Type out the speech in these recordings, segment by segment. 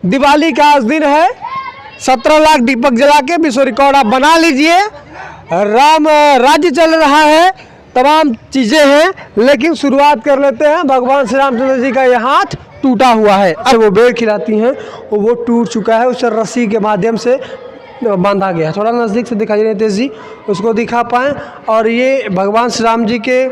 दिवाली का आज दिन है। 17 लाख दीपक जला के विश्व रिकॉर्ड आप बना लीजिए। राम राज्य चल रहा है, तमाम चीज़ें हैं, लेकिन शुरुआत कर लेते हैं। भगवान श्री रामचंद्र जी का ये हाथ टूटा हुआ है। अब वो बेर खिलाती हैं, वो टूट चुका है, उसे रस्सी के माध्यम से बांधा गया। थोड़ा नज़दीक से दिखाई दे तेज जी, उसको दिखा पाएँ। और ये भगवान श्री राम जी के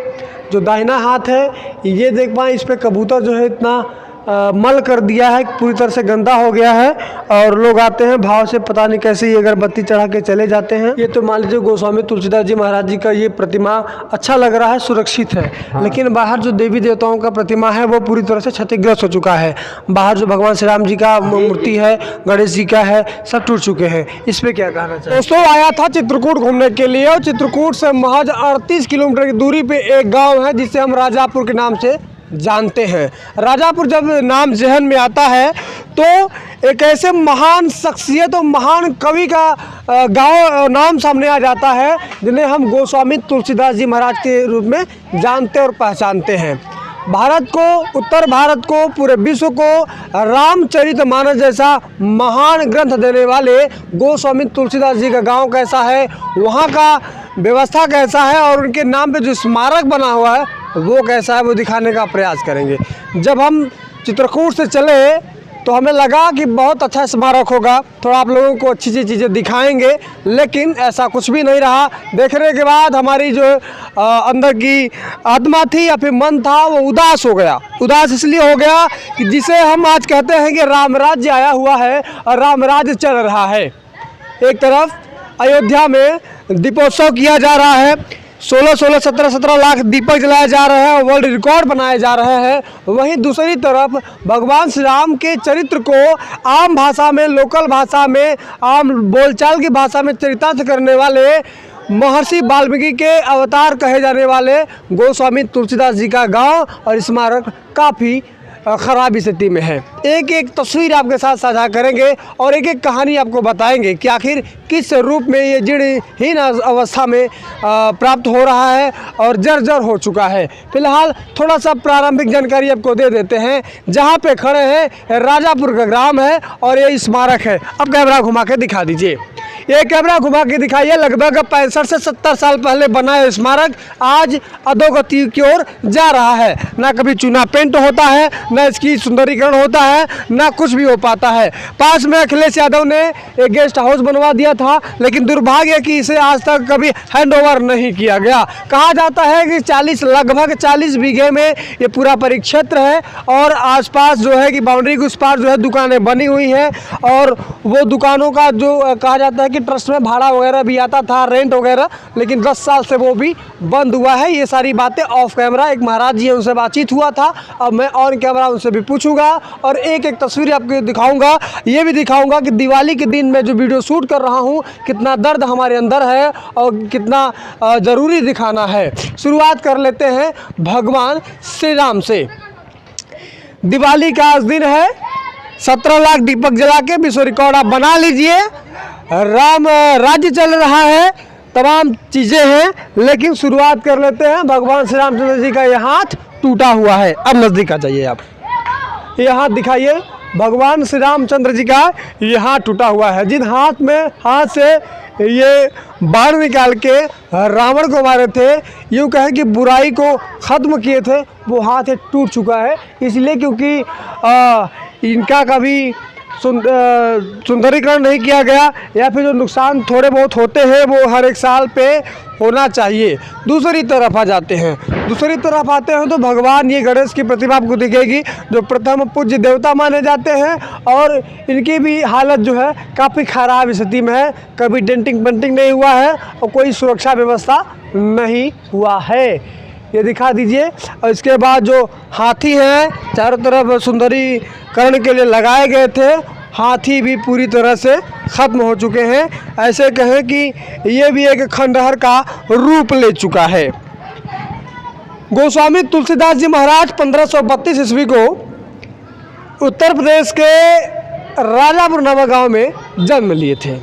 जो दाहिना हाथ है, ये देख पाएँ, इस पर कबूतर जो है इतना मल कर दिया है, पूरी तरह से गंदा हो गया है। और लोग आते हैं भाव से, पता नहीं कैसे ये अगरबत्ती चढ़ा के चले जाते हैं। ये तो मान लीजिए गोस्वामी तुलसीदास जी महाराज जी का ये प्रतिमा अच्छा लग रहा है, सुरक्षित है। हाँ। लेकिन बाहर जो देवी देवताओं का प्रतिमा है वो पूरी तरह से क्षतिग्रस्त हो चुका है। बाहर जो भगवान श्री राम जी का मूर्ति है, गणेश जी का है, सब टूट चुके हैं। इस पर क्या कहना चाहिए? दोस्तों, आया था चित्रकूट घूमने के लिए, और चित्रकूट से महज 38 किलोमीटर की दूरी पे एक गाँव है जिसे हम राजापुर के नाम से जानते हैं। राजापुर जब नाम जहन में आता है तो एक ऐसे महान शख्सियत और महान कवि का गांव नाम सामने आ जाता है जिन्हें हम गोस्वामी तुलसीदास जी महाराज के रूप में जानते और पहचानते हैं। भारत को, उत्तर भारत को, पूरे विश्व को रामचरितमानस जैसा महान ग्रंथ देने वाले गोस्वामी तुलसीदास जी का गांव कैसा है, वहाँ का व्यवस्था कैसा है, और उनके नाम पे जो स्मारक बना हुआ है वो कैसा है, वो दिखाने का प्रयास करेंगे। जब हम चित्रकूट से चले तो हमें लगा कि बहुत अच्छा स्मारक होगा, थोड़ा आप लोगों को अच्छी चीज़ें दिखाएंगे, लेकिन ऐसा कुछ भी नहीं रहा। देखने के बाद हमारी जो अंदर की आत्मा थी या फिर मन था वो उदास हो गया। उदास इसलिए हो गया कि जिसे हम आज कहते हैं कि राम राज्य आया हुआ है और राम राज्य चल रहा है। एक तरफ अयोध्या में दीपोत्सव किया जा रहा है, 17 लाख दीपक जलाए जा रहे हैं, वर्ल्ड रिकॉर्ड बनाए जा रहे हैं। वहीं दूसरी तरफ भगवान श्री राम के चरित्र को आम भाषा में, लोकल भाषा में, आम बोलचाल की भाषा में चरितार्थ करने वाले महर्षि वाल्मीकि के अवतार कहे जाने वाले गोस्वामी तुलसीदास जी का गांव और स्मारक काफ़ी ख़राब स्थिति में है। एक एक तस्वीर आपके साथ साझा करेंगे और एक एक कहानी आपको बताएंगे कि आखिर किस रूप में ये जीर्णहीन अवस्था में प्राप्त हो रहा है और जर्जर हो चुका है। फिलहाल थोड़ा सा प्रारंभिक जानकारी आपको दे देते हैं। जहाँ पे खड़े हैं राजापुर का ग्राम है और ये स्मारक है। अब कैमरा घुमा के दिखा दीजिए, ये कैमरा घुमा के दिखाइए। लगभग 65 से 70 साल पहले बना है स्मारक, आज अधोगति की ओर जा रहा है। ना कभी चूना पेंट होता है, ना इसकी सुंदरीकरण होता है, ना कुछ भी हो पाता है। पास में अखिलेश यादव ने एक गेस्ट हाउस बनवा दिया था, लेकिन दुर्भाग्य कि इसे आज तक कभी हैंडओवर नहीं किया गया। कहा जाता है कि लगभग 40 बीघे में ये पूरा परिक्षेत्र है और आसपास जो है कि बाउंड्री के उस पार जो है दुकानें बनी हुई हैं, और वो दुकानों का जो कहा जाता है कि ट्रस्ट में भाड़ा वगैरह भी आता था, रेंट वगैरह, लेकिन 10 साल से वो भी बंद हुआ है। ये सारी बातें ऑफ कैमरा एक महाराज जी हैं, उनसे बातचीत हुआ था। अब मैं ऑन कैमरा उनसे भी पूछूंगा और एक एक तस्वीर आपको दिखाऊंगा। ये भी दिखाऊंगा कि दिवाली के दिन मैं जो वीडियो शूट कर रहा हूँ कितना दर्द हमारे अंदर है और कितना ज़रूरी दिखाना है। शुरुआत कर लेते हैं भगवान श्री राम से। दिवाली का आज दिन है, 17 लाख दीपक जला के विश्व रिकॉर्ड आप बना लीजिए। राम राज्य चल रहा है, तमाम चीज़ें हैं, लेकिन शुरुआत कर लेते हैं। भगवान श्री रामचंद्र जी का ये हाथ टूटा हुआ है। अब नज़दीक आ जाइए, आप ये हाथ दिखाइए। भगवान श्री रामचंद्र जी का ये हाथ टूटा हुआ है। जिन हाथ से ये बाण निकाल के रावण को मारे थे, यूँ कहें कि बुराई को ख़त्म किए थे, वो हाथ टूट चुका है। इसलिए क्योंकि इनका कभी सुंदरीकरण नहीं किया गया, या फिर जो नुकसान थोड़े बहुत होते हैं वो हर एक साल पे होना चाहिए। दूसरी तरफ आ जाते हैं, दूसरी तरफ आते हैं तो भगवान ये गणेश की प्रतिमा आपको दिखेगी, जो प्रथम पूज्य देवता माने जाते हैं, और इनकी भी हालत जो है काफ़ी ख़राब स्थिति में है। कभी डेंटिंग पेंटिंग नहीं हुआ है और कोई सुरक्षा व्यवस्था नहीं हुआ है। ये दिखा दीजिए। और इसके बाद जो हाथी हैं चारों तरफ सुंदरीकरण के लिए लगाए गए थे, हाथी भी पूरी तरह से ख़त्म हो चुके हैं। ऐसे कहें कि ये भी एक खंडहर का रूप ले चुका है। गोस्वामी तुलसीदास जी महाराज 1532 ईस्वी को उत्तर प्रदेश के राजापुर नवा गांव में जन्म लिए थे।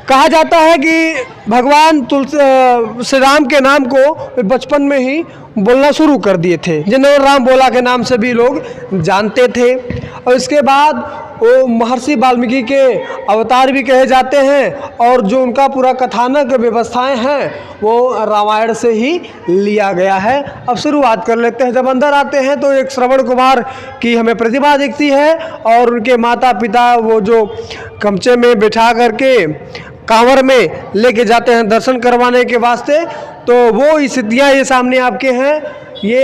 कहा जाता है कि भगवान श्री राम के नाम को बचपन में ही बोलना शुरू कर दिए थे, जिन्हें राम बोला के नाम से भी लोग जानते थे। और इसके बाद वो महर्षि वाल्मीकि के अवतार भी कहे जाते हैं, और जो उनका पूरा कथानक व्यवस्थाएं हैं वो रामायण से ही लिया गया है। अब शुरुआत कर लेते हैं। जब अंदर आते हैं तो एक श्रवण कुमार की हमें प्रतिमा दिखती है, और उनके माता पिता वो जो गमछे में बिठा करके कांवर में लेके जाते हैं दर्शन करवाने के वास्ते। तो वो स्थितियाँ ये सामने आपके हैं। ये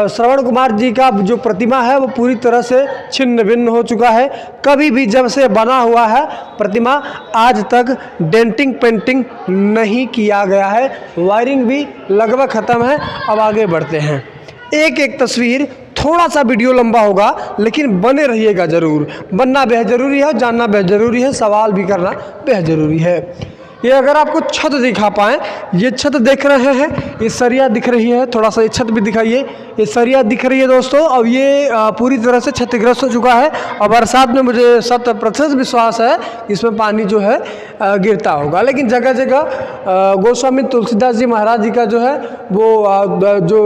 श्रवण कुमार जी का जो प्रतिमा है वो पूरी तरह से छिन्न भिन्न हो चुका है। कभी भी जब से बना हुआ है प्रतिमा आज तक डेंटिंग पेंटिंग नहीं किया गया है। वायरिंग भी लगभग ख़त्म है। अब आगे बढ़ते हैं। एक एक तस्वीर, थोड़ा सा वीडियो लंबा होगा लेकिन बने रहिएगा ज़रूर। बनना बेहद ज़रूरी है, जानना बेहद ज़रूरी है, सवाल भी करना बेहद ज़रूरी है। ये अगर आपको छत दिखा पाएँ, ये छत देख रहे हैं, ये सरिया दिख रही है, थोड़ा सा ये छत भी दिखाइए। ये सरिया दिख रही है दोस्तों। अब ये पूरी तरह से क्षतिग्रस्त हो चुका है, और बरसात में मुझे 100% विश्वास है इसमें पानी जो है गिरता होगा। लेकिन जगह जगह गोस्वामी तुलसीदास जी महाराज जी का जो है वो जो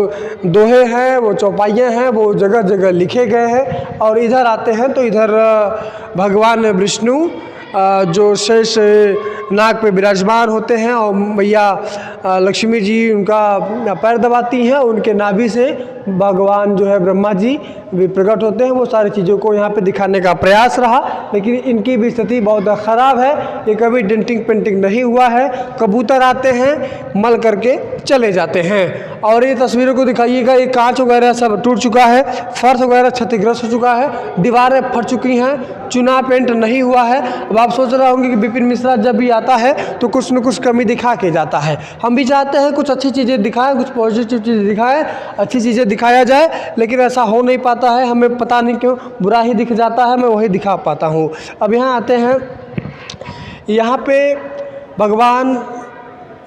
दोहे हैं, वो चौपाइयाँ हैं, वो जगह जगह लिखे गए हैं। और इधर आते हैं तो इधर भगवान विष्णु जो शेष नाग पे विराजमान होते हैं, और मैया लक्ष्मी जी उनका पैर दबाती हैं, उनके नाभि से भगवान जो है ब्रह्मा जी भी प्रकट होते हैं। वो सारी चीज़ों को यहाँ पे दिखाने का प्रयास रहा, लेकिन इनकी भी स्थिति बहुत ख़राब है। ये कभी डेंटिंग पेंटिंग नहीं हुआ है। कबूतर आते हैं, मल करके चले जाते हैं। और ये तस्वीरों को दिखाइएगा, ये कांच वगैरह सब टूट चुका है, फर्श वगैरह क्षतिग्रस्त हो चुका है, दीवारें फट चुकी हैं, चुना पेंट नहीं हुआ है। अब आप सोच रहे होंगे कि विपिन मिश्रा जब भी आता है तो कुछ न कुछ कमी दिखा के जाता है। हम भी चाहते हैं कुछ अच्छी चीज़ें दिखाएं, कुछ पॉजिटिव चीज़ें दिखाएं, अच्छी चीज़ें दिखाया जाए, लेकिन ऐसा हो नहीं पाता है। हमें पता नहीं क्यों बुरा ही दिख जाता है, मैं वही दिखा पाता हूँ। अब यहाँ आते हैं, यहाँ पे भगवान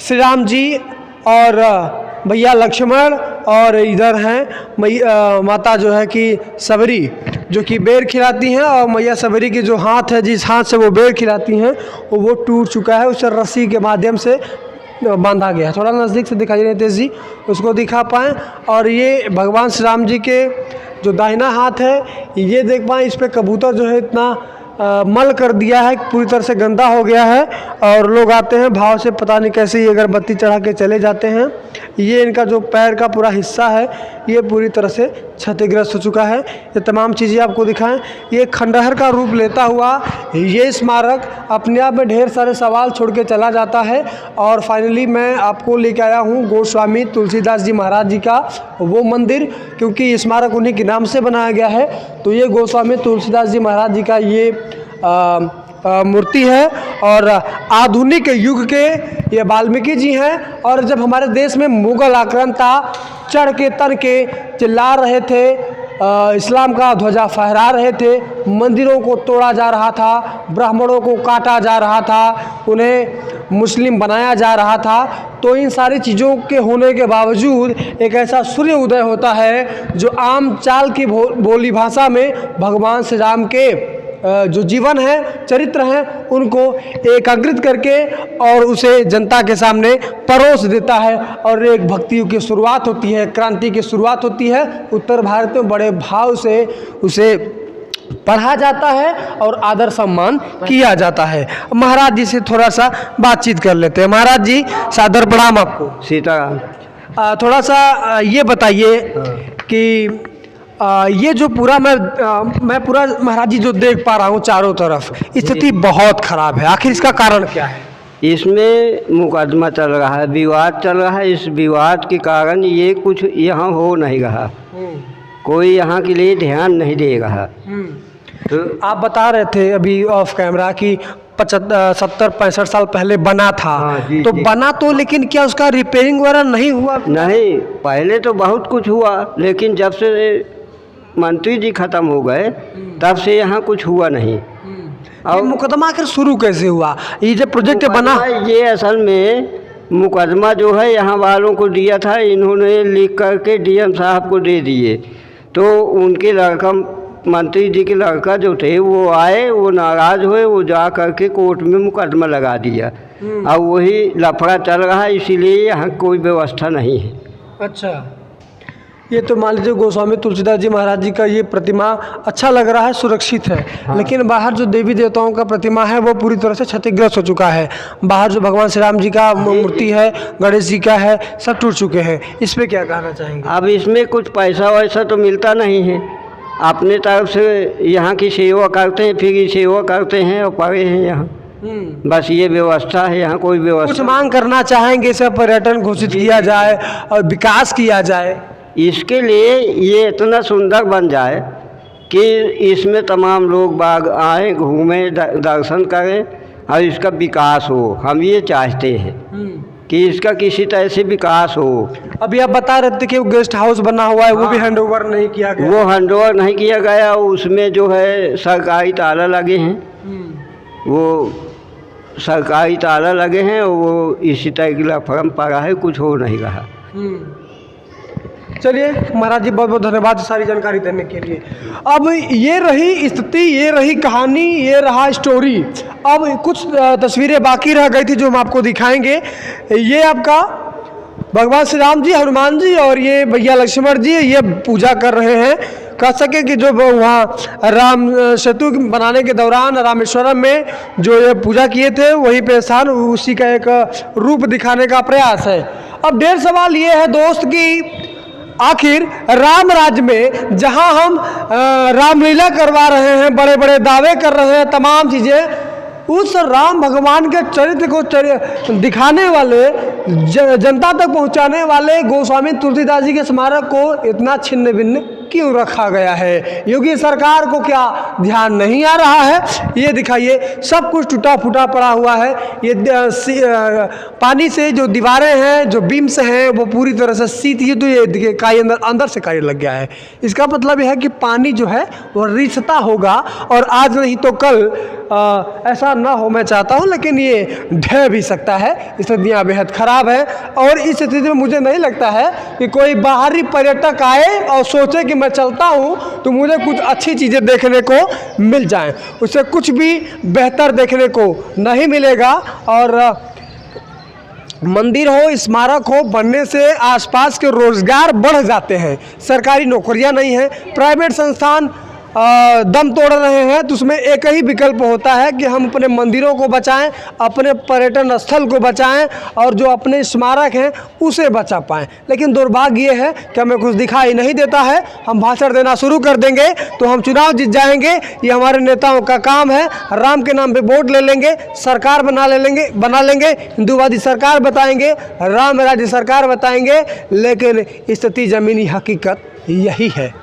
श्री राम जी और भैया लक्ष्मण, और इधर हैं माता जो है कि सबरी, जो कि बेर खिलाती हैं। और मैया सबरी के जो हाथ है, जिस हाथ से वो बेर खिलाती हैं, वो टूट चुका है। उसे रस्सी के माध्यम से बांधा गया है। थोड़ा नज़दीक से दिखाई दे तेज जी, उसको दिखा पाएँ। और ये भगवान श्री राम जी के जो दाहिना हाथ है, ये देख पाएँ, इस पर कबूतर जो है इतना मल कर दिया है, पूरी तरह से गंदा हो गया है। और लोग आते हैं भाव से, पता नहीं कैसे ये अगरबत्ती चढ़ा के चले जाते हैं। ये इनका जो पैर का पूरा हिस्सा है ये पूरी तरह से क्षतिग्रस्त हो चुका है। ये तमाम चीज़ें आपको दिखाएं। ये खंडहर का रूप लेता हुआ ये स्मारक अपने आप में ढेर सारे सवाल छोड़ के चला जाता है। और फाइनली मैं आपको लेके आया हूँ गोस्वामी तुलसीदास जी महाराज जी का वो मंदिर, क्योंकि ये स्मारक उन्हीं के नाम से बनाया गया है। तो ये गोस्वामी तुलसीदास जी महाराज जी का ये मूर्ति है, और आधुनिक युग के ये वाल्मीकि जी हैं। और जब हमारे देश में मुगल आक्रमण था, चढ़ के तन के चिल्ला रहे थे, इस्लाम का ध्वजा फहरा रहे थे, मंदिरों को तोड़ा जा रहा था, ब्राह्मणों को काटा जा रहा था, उन्हें मुस्लिम बनाया जा रहा था, तो इन सारी चीज़ों के होने के बावजूद एक ऐसा सूर्य उदय होता है जो आम चाल की बोली भाषा में भगवान श्री राम के जो जीवन है, चरित्र हैं, उनको एकाग्रित करके और उसे जनता के सामने परोस देता है। और एक भक्ति की शुरुआत होती है, क्रांति की शुरुआत होती है। उत्तर भारत में बड़े भाव से उसे पढ़ा जाता है और आदर सम्मान किया जाता है। महाराज जी से थोड़ा सा बातचीत कर लेते हैं। महाराज जी, सादर प्रणाम आपको। सीताराम। थोड़ा सा ये बताइए कि ये जो पूरा मैं पूरा महाराज जी जो देख पा रहा हूँ चारों तरफ, स्थिति बहुत खराब है। आखिर इसका कारण क्या है? इसमें मुकदमा चल रहा है, विवाद चल रहा है। इस विवाद के कारण ये कुछ यहाँ हो नहीं रहा, कोई यहाँ के लिए ध्यान नहीं दे रहा। तो आप बता रहे थे अभी ऑफ कैमरा कि 70-65 साल पहले बना था। जी, तो जी। बना तो, लेकिन क्या उसका रिपेयरिंग वगैरह नहीं हुआ? नहीं, पहले तो बहुत कुछ हुआ, लेकिन जब से मंत्री जी खत्म हो गए तब से यहाँ कुछ हुआ नहीं। और मुकदमा आखिर शुरू कैसे हुआ? ये जब प्रोजेक्ट बना, ये असल में मुकदमा जो है यहाँ वालों को दिया था, इन्होंने लिख करके डीएम साहब को दे दिए। तो उनके लड़का, मंत्री जी के लड़का जो थे, वो आए, वो नाराज़ हुए, वो जा करके कोर्ट में मुकदमा लगा दिया। अब वही लफड़ा चल रहा है, इसीलिए यहाँ कोई व्यवस्था नहीं है। अच्छा, ये तो मान लीजिए गोस्वामी तुलसीदास जी महाराज जी का ये प्रतिमा अच्छा लग रहा है, सुरक्षित है। हाँ। लेकिन बाहर जो देवी देवताओं का प्रतिमा है वो पूरी तरह से क्षतिग्रस्त हो चुका है। बाहर जो भगवान श्री राम जी का मूर्ति है, गणेश जी का है, सब टूट चुके हैं। इस पे क्या कहना चाहेंगे? अब इसमें कुछ पैसा वैसा तो मिलता नहीं है, अपने तरफ से यहाँ की सेवा करते हैं, फिर ये सेवा करते हैं और पड़े हैं यहाँ। बस ये व्यवस्था है, यहाँ कोई कुछ व्यवस्था। मांग करना चाहेंगे, सब पर्यटन घोषित किया जाए और विकास किया जाए। इसके लिए ये इतना सुंदर बन जाए कि इसमें तमाम लोग बाग आए, घूमें, दर्शन करें और इसका विकास हो। हम ये चाहते हैं कि इसका किसी तरह से विकास हो। अभी आप बता रहे थे कि वो गेस्ट हाउस बना हुआ है, वो भी हैंड ओवर नहीं किया गया। वो हैंडओवर नहीं किया गया, उसमें जो है सरकारी ताला लगे हैं, वो सरकारी ताला लगे हैं, वो इसी तरह की लफड़म पड़ा है, कुछ हो नहीं रहा। चलिए महाराज जी, बहुत बहुत धन्यवाद सारी जानकारी देने के लिए। अब ये रही स्थिति, ये रही कहानी, ये रहा स्टोरी। अब कुछ तस्वीरें बाकी रह गई थी जो हम आपको दिखाएंगे। ये आपका भगवान श्री राम जी, हनुमान जी और ये भैया लक्ष्मण जी ये पूजा कर रहे हैं। कह सके कि जो वहाँ राम सेतु बनाने के दौरान रामेश्वरम में जो ये पूजा किए थे वहीं पे स्थान, उसी का एक रूप दिखाने का प्रयास है। अब ढेर सवाल ये है दोस्त कि आखिर राम राज्य में जहां हम रामलीला करवा रहे हैं, बड़े बड़े दावे कर रहे हैं, तमाम चीज़ें, उस राम भगवान के चरित्र को दिखाने वाले, जनता तक पहुंचाने वाले गोस्वामी तुलसीदास जी के स्मारक को इतना छिन्न भिन्न क्यों रखा गया है? योगी सरकार को क्या ध्यान नहीं आ रहा है? ये दिखाइए, सब कुछ टूटा फूटा पड़ा हुआ है। ये पानी से जो दीवारें हैं, जो बीम्स हैं, वो पूरी तरह से शीत, ये तो ये देखिए काई अंदर से काई लग गया है। इसका मतलब यह है कि पानी जो है वो रिश्ता होगा और आज नहीं तो कल ऐसा ना हो, मैं चाहता हूँ, लेकिन ये ढह भी सकता है। स्थितियाँ बेहद ख़राब है और इस स्थिति में मुझे नहीं लगता है कि कोई बाहरी पर्यटक आए और सोचे कि मैं चलता हूँ तो मुझे कुछ अच्छी चीज़ें देखने को मिल जाएं। उससे कुछ भी बेहतर देखने को नहीं मिलेगा। और मंदिर हो, स्मारक हो, बनने से आसपास के रोजगार बढ़ जाते हैं। सरकारी नौकरियां नहीं है, प्राइवेट संस्थान दम तोड़ रहे हैं, तो उसमें एक ही विकल्प होता है कि हम अपने मंदिरों को बचाएं, अपने पर्यटन स्थल को बचाएं और जो अपने स्मारक हैं उसे बचा पाएं। लेकिन दुर्भाग्य ये है कि हमें कुछ दिखाई नहीं देता है। हम भाषण देना शुरू कर देंगे तो हम चुनाव जीत जाएंगे, ये हमारे नेताओं का काम है। राम के नाम पे वोट ले लेंगे, सरकार बना लेंगे, हिंदूवादी सरकार बताएंगे, राम राज्य सरकार बताएंगे, लेकिन स्थिति ज़मीनी हकीकत यही है।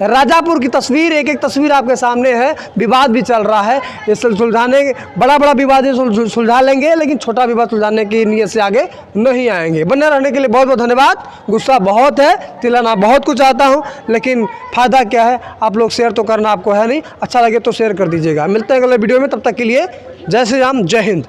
राजापुर की तस्वीर, एक एक तस्वीर आपके सामने है। विवाद भी चल रहा है, ये सुलझाने, बड़ा विवाद सुलझा लेंगे, लेकिन छोटा विवाद सुलझाने की नीयत से आगे नहीं आएंगे। बने रहने के लिए बहुत बहुत धन्यवाद। गुस्सा बहुत है, तिलाना बहुत कुछ आता हूँ, लेकिन फ़ायदा क्या है? आप लोग शेयर तो करना आपको है नहीं, अच्छा लगे तो शेयर कर दीजिएगा। मिलते हैं अगले वीडियो में, तब तक के लिए जय श्री राम, जय हिंद।